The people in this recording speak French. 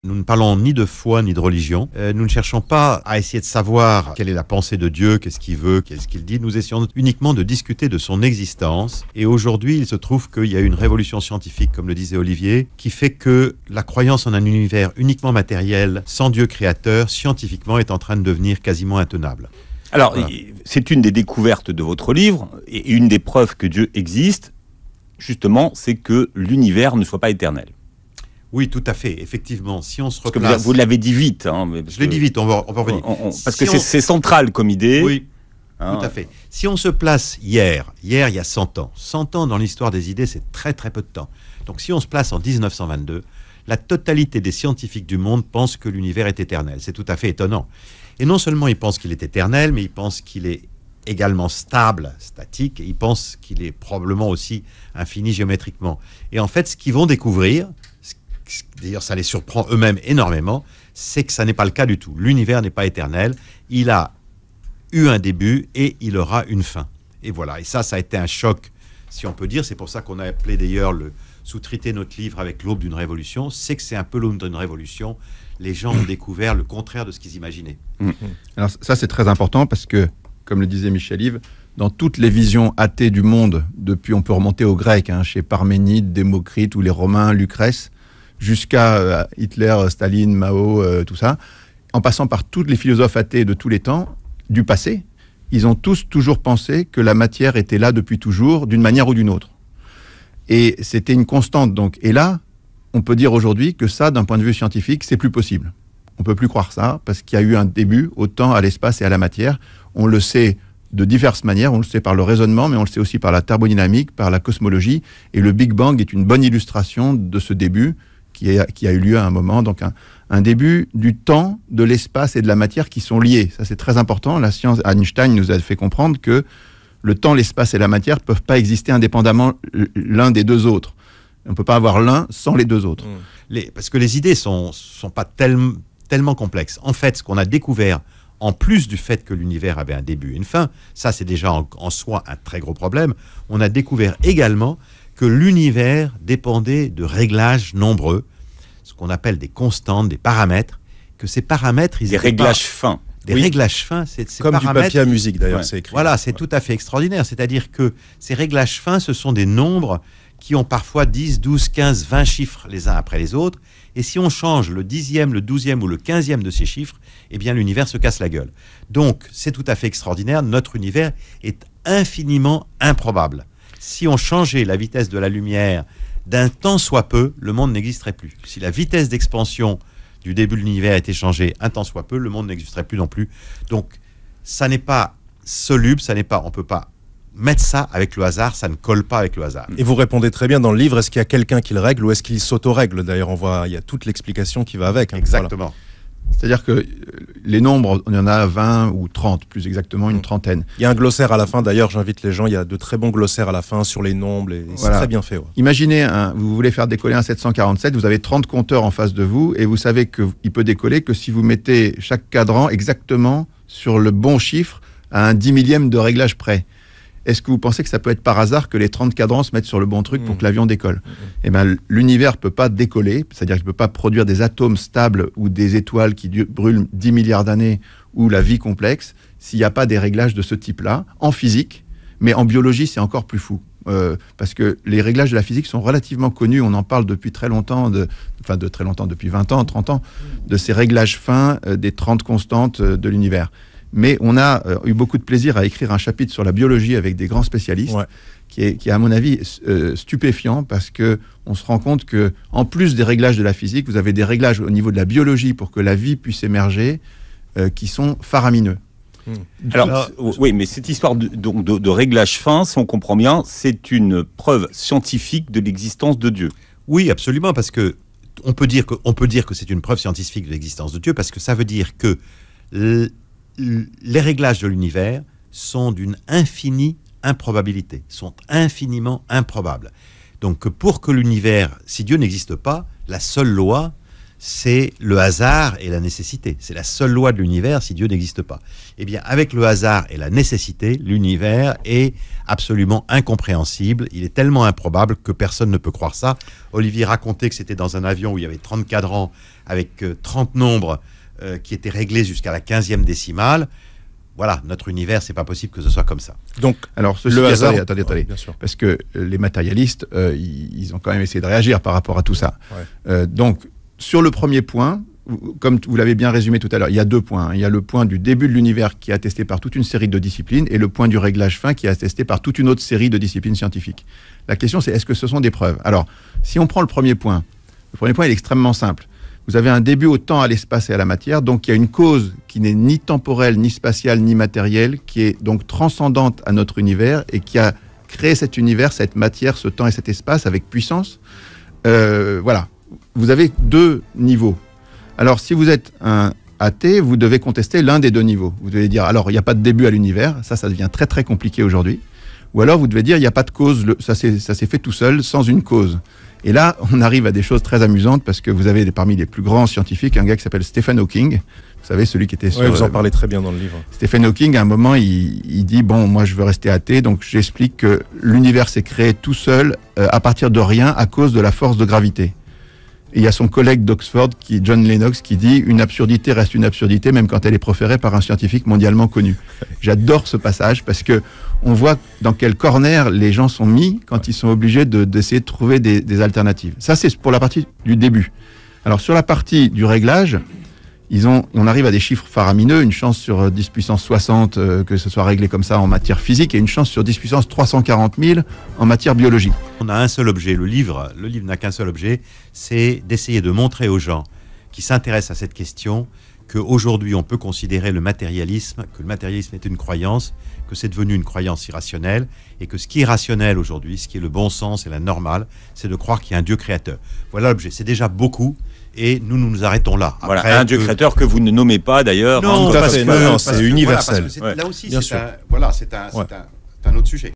Nous ne parlons ni de foi ni de religion. Nous ne cherchons pas à essayer de savoir quelle est la pensée de Dieu, qu'est-ce qu'il veut, qu'est-ce qu'il dit. Nous essayons uniquement de discuter de son existence. Et aujourd'hui, il se trouve qu'il y a une révolution scientifique, comme le disait Olivier, qui fait que la croyance en un univers uniquement matériel, sans Dieu créateur, scientifiquement, est en train de devenir quasiment intenable. Alors, Voilà. C'est une des découvertes de votre livre, et une des preuves que Dieu existe, justement, c'est que l'univers ne soit pas éternel. Oui, tout à fait. Effectivement, si on se Parce que replace... vous l'avez dit vite. Je l'ai dit vite, on va revenir. Parce que c'est central comme idée. Oui, tout à fait. Si on se place hier, il y a 100 ans. 100 ans dans l'histoire des idées, c'est très très peu de temps. Donc si on se place en 1922, la totalité des scientifiques du monde pensent que l'univers est éternel. C'est tout à fait étonnant. Et non seulement ils pensent qu'il est éternel, mais ils pensent qu'il est également stable, statique, et ils pensent qu'il est probablement aussi infini géométriquement. Et en fait, ce qu'ils vont découvrir, d'ailleurs ça les surprend eux-mêmes énormément, c'est que ça n'est pas le cas du tout. L'univers n'est pas éternel, il a eu un début et il aura une fin. Et voilà, et ça a été un choc, si on peut dire. C'est pour ça qu'on a appelé d'ailleurs sous-traité notre livre avec l'aube d'une révolution. C'est que c'est un peu l'aube d'une révolution. Les gens ont découvert le contraire de ce qu'ils imaginaient. Alors ça c'est très important parce que, comme le disait Michel-Yves, dans toutes les visions athées du monde, depuis on peut remonter aux Grecs, chez Parménide, Démocrite ou les Romains, Lucrèce, jusqu'à Hitler, Staline, Mao, tout ça, en passant par tous les philosophes athées de tous les temps, du passé, ils ont tous toujours pensé que la matière était là depuis toujours, d'une manière ou d'une autre. Et c'était une constante, donc. Et là, on peut dire aujourd'hui que ça, d'un point de vue scientifique, c'est plus possible. On peut plus croire ça, parce qu'il y a eu un début, autant à l'espace et à la matière. On le sait de diverses manières, on le sait par le raisonnement, mais on le sait aussi par la thermodynamique, par la cosmologie, et le Big Bang est une bonne illustration de ce début, qui a eu lieu à un moment, donc un début du temps, de l'espace et de la matière qui sont liés. Ça, c'est très important. La science, Einstein nous a fait comprendre que le temps, l'espace et la matière ne peuvent pas exister indépendamment l'un des deux autres. On ne peut pas avoir l'un sans les deux autres. Parce que les idées sont pas tellement complexes. En fait, ce qu'on a découvert, en plus du fait que l'univers avait un début et une fin, ça c'est déjà en soi un très gros problème, on a découvert également que l'univers dépendait de réglages nombreux, ce qu'on appelle des constantes, des paramètres, que ces paramètres... Des réglages fins. Des réglages fins, c'est ces comme paramètres... du papier à musique, d'ailleurs, c'est écrit. Voilà, c'est tout à fait extraordinaire. C'est-à-dire que ces réglages fins, ce sont des nombres qui ont parfois 10, 12, 15, 20 chiffres les uns après les autres. Et si on change le 10e, le 12e ou le 15e de ces chiffres, eh bien l'univers se casse la gueule. Donc, c'est tout à fait extraordinaire. Notre univers est infiniment improbable. Si on changeait la vitesse de la lumière d'un tant soit peu, le monde n'existerait plus. Si la vitesse d'expansion du début de l'univers était changée un tant soit peu, le monde n'existerait plus non plus. Donc, ça n'est pas soluble, on ne peut pas mettre ça avec le hasard, ça ne colle pas avec le hasard. Et vous répondez très bien dans le livre, est-ce qu'il y a quelqu'un qui le règle ou est-ce qu'il s'auto-règle? D'ailleurs, il y a toute l'explication qui va avec. Exactement. Voilà. C'est-à-dire que les nombres, il y en a 20 ou 30, plus exactement une trentaine. Il y a un glossaire à la fin, d'ailleurs, j'invite les gens, il y a de très bons glossaires à la fin sur les nombres, et c'est très bien fait. Ouais. Imaginez, vous voulez faire décoller un 747, vous avez 30 compteurs en face de vous, et vous savez qu'il peut décoller que si vous mettez chaque cadran exactement sur le bon chiffre à un 10 millième de réglage près. Est-ce que vous pensez que ça peut être par hasard que les 30 cadrans se mettent sur le bon truc pour que l'avion décolle? Eh bien, l'univers ne peut pas décoller, c'est-à-dire qu'il ne peut pas produire des atomes stables ou des étoiles qui brûlent 10 milliards d'années ou la vie complexe s'il n'y a pas des réglages de ce type-là, en physique, mais en biologie, c'est encore plus fou. Parce que les réglages de la physique sont relativement connus, on en parle depuis très longtemps, depuis 20 ans, 30 ans, de ces réglages fins des 30 constantes de l'univers. Mais on a eu beaucoup de plaisir à écrire un chapitre sur la biologie avec des grands spécialistes, qui est à mon avis stupéfiant, parce qu'on se rend compte qu'en plus des réglages de la physique, vous avez des réglages au niveau de la biologie pour que la vie puisse émerger qui sont faramineux. Alors, oui, mais cette histoire de réglage fin, si on comprend bien, c'est une preuve scientifique de l'existence de Dieu. Oui, absolument, parce que on peut dire que c'est une preuve scientifique de l'existence de Dieu, parce que ça veut dire que les réglages de l'univers sont d'une infinie improbabilité, sont infiniment improbables. Donc pour que l'univers, si Dieu n'existe pas, la seule loi, c'est le hasard et la nécessité. C'est la seule loi de l'univers si Dieu n'existe pas. Eh bien, avec le hasard et la nécessité, l'univers est absolument incompréhensible. Il est tellement improbable que personne ne peut croire ça. Olivier racontait que c'était dans un avion où il y avait 30 cadrans avec 30 nombres qui étaient réglés jusqu'à la 15e décimale. Voilà, notre univers, c'est pas possible que ce soit comme ça. Donc, alors, le hasard... attendez. Bien sûr. Parce que les matérialistes, ils ont quand même essayé de réagir par rapport à tout ça. Ouais. Donc, sur le premier point, comme vous l'avez bien résumé tout à l'heure, il y a 2 points. Il y a le point du début de l'univers qui est attesté par toute une série de disciplines et le point du réglage fin qui est attesté par toute une autre série de disciplines scientifiques. La question, c'est est-ce que ce sont des preuves? Alors, si on prend le premier point il est extrêmement simple. Vous avez un début au temps, à l'espace et à la matière, donc il y a une cause qui n'est ni temporelle, ni spatiale, ni matérielle, qui est donc transcendante à notre univers et qui a créé cet univers, cette matière, ce temps et cet espace avec puissance. Voilà. Vous avez 2 niveaux. Alors, si vous êtes un athée, vous devez contester l'un des 2 niveaux. Vous devez dire, alors, il n'y a pas de début à l'univers, ça devient très très compliqué aujourd'hui. Ou alors, vous devez dire, il n'y a pas de cause, ça s'est fait tout seul, sans une cause. Et là, on arrive à des choses très amusantes parce que vous avez parmi les plus grands scientifiques un gars qui s'appelle Stephen Hawking. Vous savez, celui qui était sur... Oui, vous en parlez très bien dans le livre. Stephen Hawking, à un moment, il dit, bon, moi, je veux rester athée, donc j'explique que l'univers s'est créé tout seul à partir de rien à cause de la force de gravité. Et il y a son collègue d'Oxford, John Lennox, qui dit « Une absurdité reste une absurdité, même quand elle est proférée par un scientifique mondialement connu. » J'adore ce passage parce que on voit dans quel corner les gens sont mis quand ils sont obligés d'essayer de trouver des alternatives. Ça, c'est pour la partie du début. Alors, sur la partie du réglage, on arrive à des chiffres faramineux, une chance sur 10 puissance 60 que ce soit réglé comme ça en matière physique et une chance sur 10 puissance 340 000 en matière biologique. On a un seul objet, le livre n'a qu'un seul objet, c'est d'essayer de montrer aux gens qui s'intéressent à cette question qu'aujourd'hui on peut considérer que le matérialisme est une croyance, que c'est devenu une croyance irrationnelle et que ce qui est rationnel aujourd'hui, ce qui est le bon sens et la normale, c'est de croire qu'il y a un Dieu créateur. Voilà l'objet, c'est déjà beaucoup. Et nous nous arrêtons là. Après, voilà, un Dieu créateur que vous ne nommez pas d'ailleurs. Non, tout à fait. Non, c'est universel. Là aussi, c'est un autre sujet.